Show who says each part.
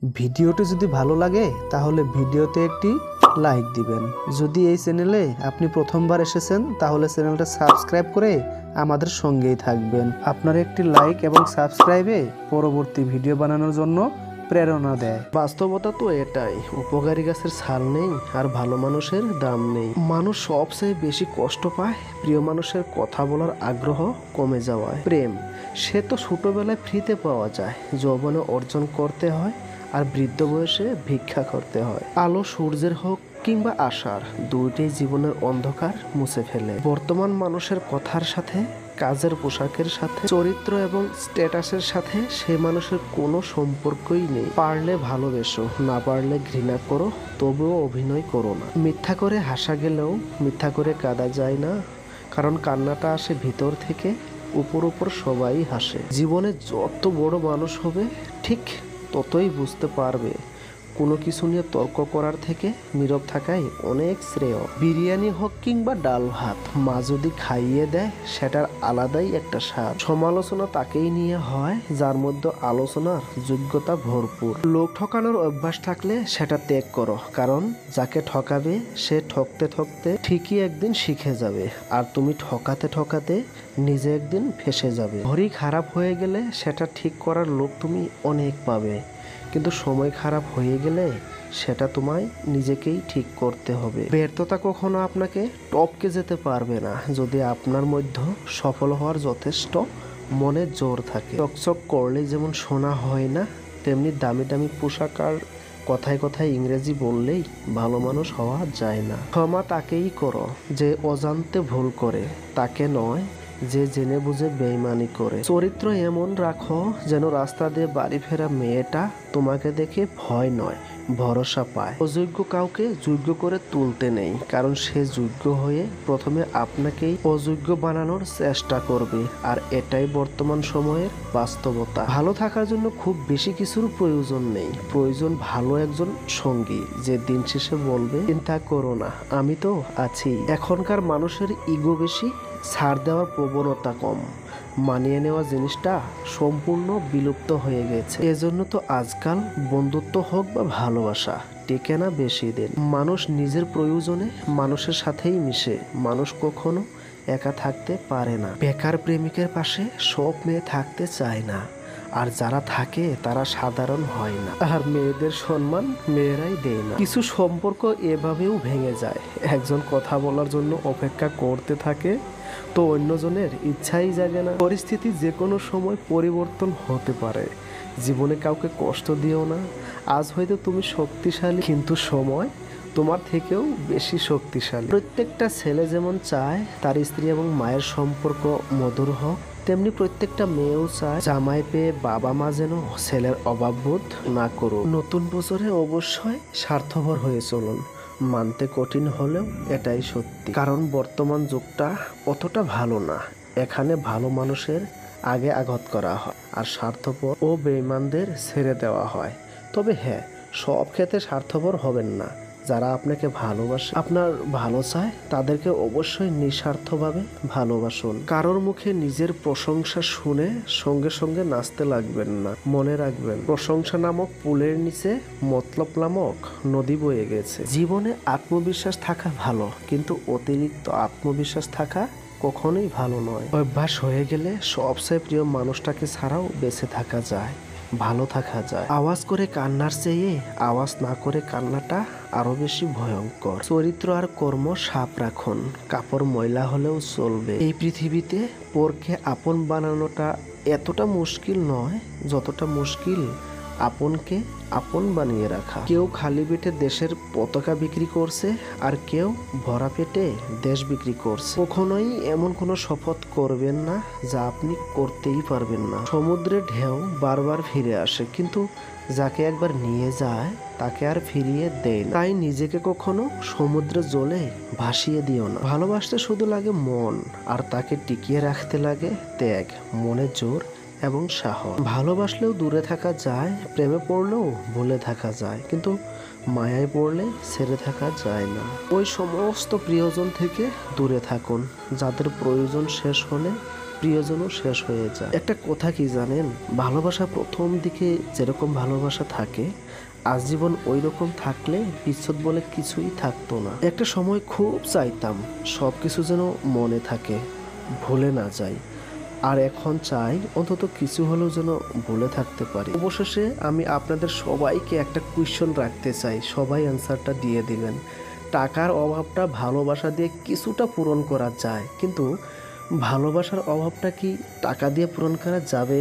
Speaker 1: ভিডিওটি যদি ভালো লাগে তাহলে ভিডিওতে একটি লাইক দিবেন। যদি এই চ্যানেলে আপনি প্রথমবার এসেছেন তাহলে চ্যানেলটা সাবস্ক্রাইব করে আমাদের সঙ্গেই থাকবেন। আপনার একটি লাইক এবং সাবস্ক্রাইবে পরবর্তী ভিডিও বানানোর জন্য প্রেরণা দেয়। বাস্তবতা তো এটাই, উপকারী গাছের ছাল নেই আর ভালো মানুষের দাম নেই। মানুষ সবচেয়ে বেশি কষ্ট পায় প্রিয় মানুষের কথা বলার আগ্রহ কমে যাওয়ায়। প্রেম সে তো ছোটবেলায় ফ্রিতে পাওয়া যায়, যৌবনে অর্জন করতে হয় আর বৃদ্ধ বয়সে ভিক্ষা করতে হয়। আলো সূর্যের হোক কিংবা আশার, দুইটাই জীবনের অন্ধকার মুছে ফেলে। বর্তমান মানুষের কথার সাথে, কাজের পোশাকের সাথে, চরিত্র এবং স্ট্যাটাসের সাথে সে মানুষের কোনো সম্পর্কই নেই। পারলে ভালোবেসো, না পারলে ঘৃণা করো, তবুও অভিনয় করো না। মিথ্যা করে হাসা গেলেও মিথ্যা করে কাঁদা যায় না, কারণ কান্নাটা আসে ভিতর থেকে। উপর সবাই হাসে। জীবনে যত বড় মানুষ হবে ঠিক ততই বুঝতে পারবে কোনো কিছু নিয়ে তর্ক করার থেকে নীরব থাকাই অনেক শ্রেয়। বিরিয়ানি হোক কিংবা ডাল ভাত, মা যদি খাইয়ে দেয় সেটার আলাদাই একটা স্বাদ। সমালোচনা তাকেই নিয়ে হয় যার মধ্যে আলোচনার যোগ্যতা ভরপুর। লোক ঠকানোর অভ্যাস থাকলে সেটা ত্যাগ করো, কারণ যাকে ঠকাবে সে ঠকতে ঠকতে ঠিকই একদিন শিখে যাবে, আর তুমি ঠকাতে ঠকাতে নিজে একদিন ফেঁসে যাবে। ঘড়ি খারাপ হয়ে গেলে সেটা ঠিক করার লোক তুমি অনেক পাবে, কিন্তু সময় খারাপ হয়ে গেলে সেটা তোমায় নিজেকেই ঠিক করতে হবে। ব্যর্থতা কখনো আপনাকে টপকে যেতে পারবে না যদি আপনার মধ্যে সফল হওয়ার যথেষ্ট মনে জোর থাকে। চকচক করলেই যেমন সোনা হয় না, তেমনি দামি দামি পোশাক আর কথায় কথায় ইংরেজি বললেই ভালো মানুষ হওয়া যায় না। ক্ষমা তাকেই করো যে অজান্তে ভুল করে, তাকে নয় যে জেনে বুঝে বেইমানি করে। চরিত্র এমন রাখো যেন রাস্তা দিয়ে বাড়ি ফেরা মেয়েটা তোমাকে দেখে ভয় নয় ভরসা পায়। অযোগ্য কাউকে যোগ্য করে তুলতে নেই, কারণ সে যোগ্য হয়ে প্রথমে আপনাকেই অযোগ্য বানানোর চেষ্টা করবে, আর এটাই বর্তমান সময়ের বাস্তবতা। ভালো থাকার জন্য খুব বেশি কিছুর প্রয়োজন নেই, প্রয়োজন ভালো একজন সঙ্গী যে দিন শেষে বলবে চিন্তা করো না, আমি তো আছি। এখনকার মানুষের ইগো বেশি, ছাড় দেওয়ার প্রবণতা কম, মানিয়ে নেওয়া জিনিসটা সম্পূর্ণ বিলুপ্ত হয়ে গেছে। এজন্য তো আজকাল বন্ধুত্ব হোক বা ভালোবাসা টেকে না বেশি দিন। মানুষ নিজের প্রয়োজনে মানুষের সাথেই মিশে, মানুষ কখনো একা থাকতে পারে না। বেকার প্রেমিকের পাশে সব মেয়ে থাকতে চায় না, আর যারা থাকে তারা সাধারণ হয় না, আর মেয়েদের সম্মান মেয়েরাই দেয় না। কিছু সম্পর্ক এভাবেও ভেঙে যায়, একজন কথা বলার জন্য অপেক্ষা করতে থাকে তো অন্যজনের ইচ্ছাই জাগে না। পরিস্থিতি যে কোনো সময় পরিবর্তন হতে পারে। জীবনে কাউকে কষ্ট দিও না। আজ হয়তো তুমি শক্তিশালী, কিন্তু সময় তোমার থেকেও বেশি শক্তিশালী। প্রত্যেকটা ছেলে যেমন চায় তার স্ত্রী এবং মায়ের সম্পর্ক মধুর হোক, তেমনি প্রত্যেকটা মেয়েও চায় জামাই পেয়ে বাবা মা যেন ছেলের অভাববোধ না করুক। নতুন বছরে অবশ্যই স্বার্থপর হয়ে চলুন, মানতে কঠিন হলেও এটাই সত্যি, কারণ বর্তমান যুগটা অতটা ভালো না। এখানে ভালো মানুষের আগে আঘাত করা হয় আর স্বার্থপর ও বেঈমানদের ছেড়ে দেওয়া হয়। তবে হ্যাঁ, সব ক্ষেত্রে স্বার্থপর হবেন না। যারা আপনাকে ভালোবাসে, আপনার ভালো চায়, তাদেরকে অবশ্যই নিঃস্বার্থভাবে ভালোবাসুন। কারোর মুখে নিজের প্রশংসা শুনে সঙ্গে সঙ্গে নাচতে লাগবেন না। মনে রাখবেন, প্রশংসা নামক পুলের নিচে মতলব নামক নদী বয়ে গেছে। জীবনে আত্মবিশ্বাস থাকা ভালো, কিন্তু অতিরিক্ত আত্মবিশ্বাস থাকা কখনোই ভালো নয়। অভ্যাস হয়ে গেলে সবচেয়ে প্রিয় মানুষটাকে ছাড়াও বেঁচে থাকা যায়, ভালো থাকা যায়। আওয়াজ করে কান্নার চেয়ে আওয়াজ না করে কান্নাটা আরো বেশি ভয়ঙ্কর। চরিত্র আর কর্ম সাপ রাখুন, কাপড় ময়লা হলেও চলবে। এই পৃথিবীতে পরকে আপন বানানোটা এতটা মুশকিল নয় যতটা মুশকিল আপনকে আপন বানিয়ে রাখা। কেউ খালি পেটে দেশের পতাকা বিক্রি করছে, আর কেউ ভরা পেটে দেশ বিক্রি করছে। কখনোই এমন কোনো শপথ করবেন না যা আপনি করতেই পারবেন না। সমুদ্রের ঢেউ বারবার ফিরে আসে, কিন্তু যাকে একবার নিয়ে যায় তাকে আর ফিরিয়ে দেয় না। তাই নিজেকে কখনো সমুদ্রের জলে ভাসিয়ে দিও না। ভালোবাসতে শুধু লাগে মন, আর তাকে টিকিয়ে রাখতে লাগে ত্যাগ, মনে জোর এবং সাহস। ভালোবাসলেও দূরে থাকা যায়, প্রেমে পড়লেও ভুলে থাকা যায়, কিন্তু মায়ায় পড়লে ছেড়ে থাকা যায় না। ওই সমস্ত প্রিয়জন থেকে দূরে থাকুন যাদের প্রয়োজন শেষ হলে প্রিয়জনও শেষ হয়ে যায়। একটা কথা কি জানেন, ভালোবাসা প্রথম দিকে যেরকম ভালোবাসা থাকে আজীবন ওই রকম থাকলে বিচ্ছেদ বলে কিছুই থাকতো না। একটা সময় খুব চাইতাম সব কিছু যেন মনে থাকে, ভুলে না যাই। আর এখন চাই অন্তত কিছু হলেও যেন ভুলে থাকতে পারি। অবশেষে আমি আপনাদের সবাইকে একটা কোয়েশ্চন রাখতে চাই, সবাই অ্যান্সারটা দিয়ে দিবেন। টাকার অভাবটা ভালোবাসা দিয়ে কিছুটা পূরণ করা যায়, কিন্তু ভালোবাসার অভাবটা কি টাকা দিয়ে পূরণ করা যাবে?